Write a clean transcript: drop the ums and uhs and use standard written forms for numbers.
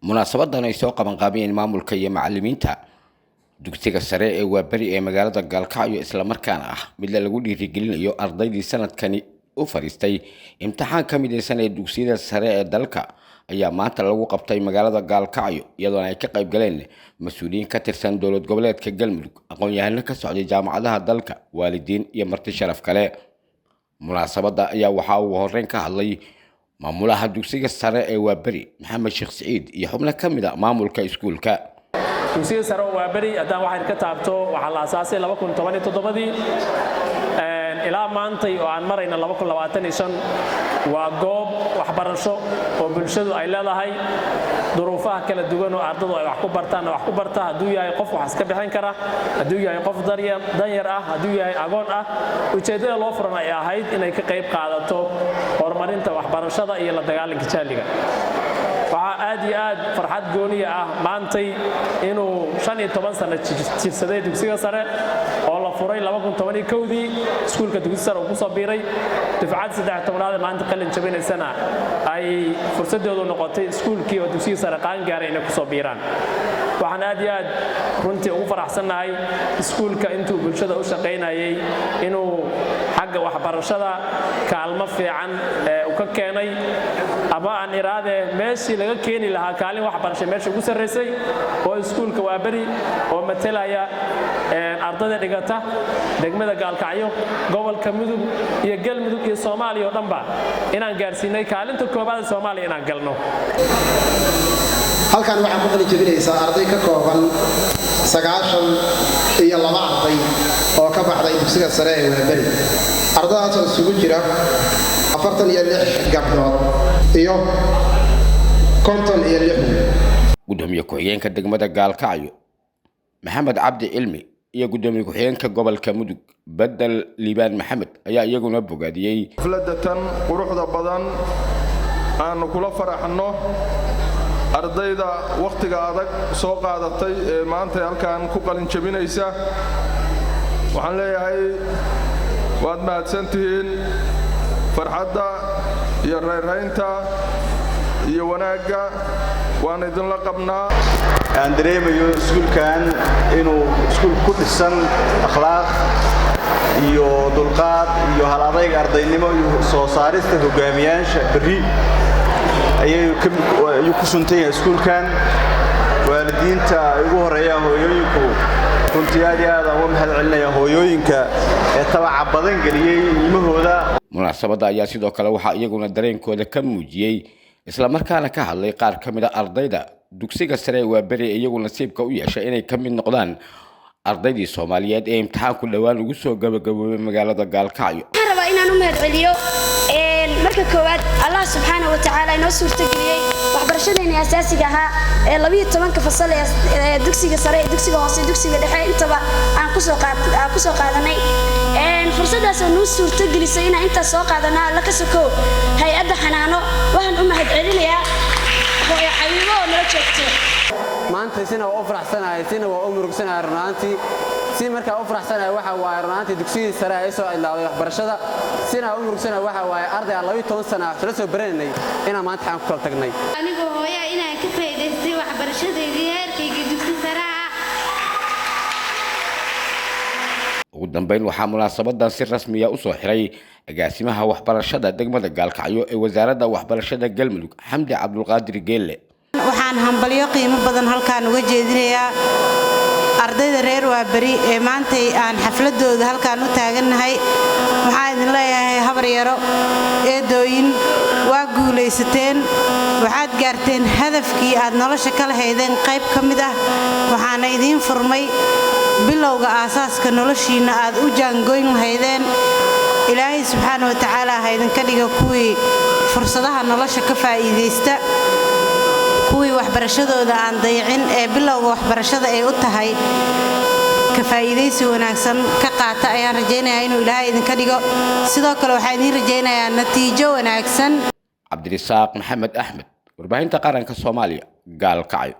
munaasabadan ay soo qaban qaabiyeen maamulka iyo macallimiinta dugsiga sare ee Waaberi ee magaalada Gaalkacyo isla markaana ah mid lagu dhiirigelinayo ardaydii sanadkani u fariistay imtixaan ka mid ah ee dugsiyada sare ee dalka ayaa maanta lagu qabtay magaalada Gaalkacyo iyadoo ay ka qayb galeen mas'uuliyiin ka tirsan dowlad goboleedka Galmudug aqoon-yahano ka socday jaamacadaha dalka waalidiin iyo marti sharaf kale munaasabada ayaa waxa uu horreyn ka hadlay maamulaha dugsiga sare ee Waaberi Maxamed Sheekh Saciid iyo xubno ka mid ah maamulka iskuulka dugsiga sare ee Waaberi haddaan waxaan ka taabto waxa la aasaasay 2017 ilaa maantay oo aan marayna 2025 waa goob waxbarasho oo bulshadu ay leedahay duruufaha kala duwan oo ardaydu ay wax ku bartaan hadduu yahay qof wax iska bixin kara hadduu yahay qof danyar ah hadduu yahay agoon ah ujeedada loo furan ay ahayd inay ka qayb qaadato horumarinta waxbarashada iyo la dagaalanka jahliga waxaa aad iyo aad farxad gooniya ah maantay inuu 15 sano jirsaday dugsiga sare oo la furay 2011dii iskuulka dugsiga sare uu ku soo biiray dufcad 13aad maanta qalin jabinaysana ay fursadoodu noqotay iskuulkii oo dugsiga sare qaan gaaray inay ku soo biiraan waxaan aad iyo aad runtii ugu faraxsanahay iskuulka intuu bulshada u shaqeynayay inuu xagga waxbarashada kaalmo fiican u ka keenay ama aan iraade meeshii laga keeni lahaa kaalin waxbarasho meesha ugu sareysay oo iskuulka Waaberi oo matalaya ardayda dhigata degmada Gaalkacyo gobolka Mudug iyo Galmudug iyo Soomaaliya oo dhanba inaan gaarsiinay kaalinta koobaad ee Soomaaliya inaan galno halkan waxaan ku qalin jabinaysaa arday ka kooban 92 arday oo ka baxday dugsiga sare ee Waaberi ardaydaas oo isugu jira 46 gabdhood iyo 56 gudoomiye ku-xigeenka degmada Gaalkacyo Maxamed Cabdi Cilmi iyo gudoomiye ku-xigeenka gobolka Mudug Badal Liibaan Maxamed ayaa iyaguna bogaadiyay xafladatan quruxda badan aan kula faraxno ardayda waqtiga adag soo qaadatay ee maanta halkaan ku qalin jabinaysa waxaan leeyahay waad mahadsantihiin farxadda iyo reeraynta iyo wanaagga waan idinla qabnaa aan dareemayo iskuulkan inuu iskuul ku dhisan akhlaaq iyo dulqaad iyo hal adayg ardaynimo iyo soo saarista hogaamiyaasha bari ayuu ku suntan yahay iskuulkan waalidiinta ugu horeeya hooyooyinku runtii aad iyo aad uga mahad celinaya hooyooyinka ee tabaca badan geliyay ilmahooda munaasabada ayaa sidoo kale waxa iyaguna dareenkooda ka muujiyay isla markaana ka hadlay qaar ka mid ah ardayda dugsiga sare ee Waaberi iyagu nasiibka u yeeshay inay ka mid noqdaan ardaydii Soomaaliyeed ee imtixaanku dhawaan ugu soo gabagaboobay magaalada Gaalkacyo waxaan rabaa inaan u mahad celiyo marka koowaad Allah subhanahu wa ta'ala inoo suurtageliyay waxbarashadeena asaasiga ah ee 12 fasal ee dugsiga sare dugsiga hoose dugsiga dhexe intaba aan ku soo qaadanay fursadaas oo noo suurtagelisay inaan inta soo qaadana la ka soo hay'adda xanaano waxaan u mahad celinayaa hooyo xabiibo oo noo joogtay maanta sina oo faraxsanahay sina waa u murugsanahay runaantii si markaa u faraxsanahay waxa waa runaantii dugsiga sare ay soo ilaalay waxbarashada sina u murugsanahay waxa waa arday 12 sano wax soo baranay inaan maanta aan ku kala tagnay anigu hooyo inaan ka faa'iideystay waxbarashadeedii heerkayga dugsiga sare ugu dambeyn waxaa munaasabadan si rasmi ah u soo xiray agaasimaha waxbarashada degmada Gaalkacyo ee wasaaradda waxbarashada Galmudug Xamdi Cabdulqaadir Geelle waxaan hambalyo qiimo badan halkaan uga jeedinayaa ardayda reer Waaberi ee maanta aan xafladooda halkaan u taaganahay waxaan idin leeyahay habar yaro eedooyin waa guulaysateen waxaad gaarteen hadafkii aad nolosha ka lahaydeen qayb ka mid ah waxaana idin furmay bilowga aasaaska noloshiina aad u jaangoyn lahaydeen ilaahay subxaanahu wa ta'ala ha idinka dhigo kuwii fursadaha nolosha ka faa'iideysta kuwii waxbarashadooda aan dayacin ee bilowga waxbarashada ay u tahay ka faa'iideysi wanaagsan ka qaata ayaan rajaynayaa inuu ilaahay idinka dhigo sidoo kale waxaan idin rajaynayaa natiijo wanaagsan Cabdirisaaq Maxamed Axmed warbaahinta qaranka Soomaaliya Gaalkacyo